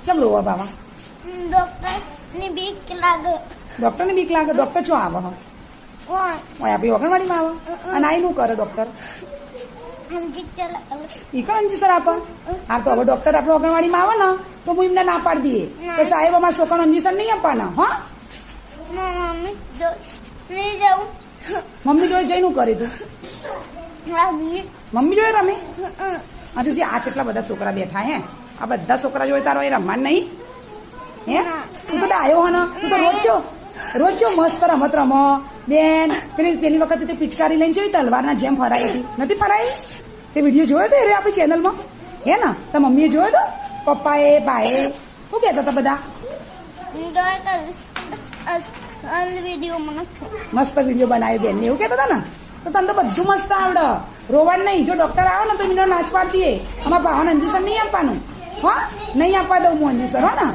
કેમ રોવા બાવા? ડોક્ટરની બીક લાગે. ડોક્ટરને બીક લાગે? ડોક્ટર શું આવે? કોણ ઓય આપણી ઓગણવાડીમાં આવે? અને આ શું કરે ડોક્ટર? સમજી ઈ કણ ઇન્જેક્શન આપે? હા તો હવે ડોક્ટર આપણે ઓગણવાડીમાં આવે ને તો હું એમને ના પાડી દઈએ કે સાહેબ અમારા છોકરાને ઇન્જેક્શન નહીં આપવાના. હા મમ્મી લઈ જાઉં. મમ્મી જોડે જઈને કરે તું? મમ્મી જોડે રમે? હજુ જે આ કેટલા બધા છોકરા બેઠા હે, આ બધા છોકરા જોડે તારો એ રમવાનું નહીં હે? તું તો આવ્યો હે ને, તું તો રોજ છો મસ્ત રમત રમ બેન. પેલી વખતે તે પિચકારી લઈને છે તલવારના જેમ ફરાઈ હતી, નથી ફરાઈ? તે વિડીયો જોયો તો એ આપણી ચેનલમાં હે ને? તો મમ્મીએ જોયો તો, પપ્પાએ ભાઈએ શું કહેતા હતા બધા? મસ્ત વિડીયો બનાવ્યો બેન એવું કહેતા હતા ને? તો તને તો બધું મસ્ત આવડે, રોવાનું નહીં. જો ડોક્ટર આવે ને તો એનો નાચ પાડતી અમારા ભાવાને ઇન્જેક્શન નહીં આપવાનું. હા નહીં આપવા દઉં હું ઇન્જેક્શન. હો ને?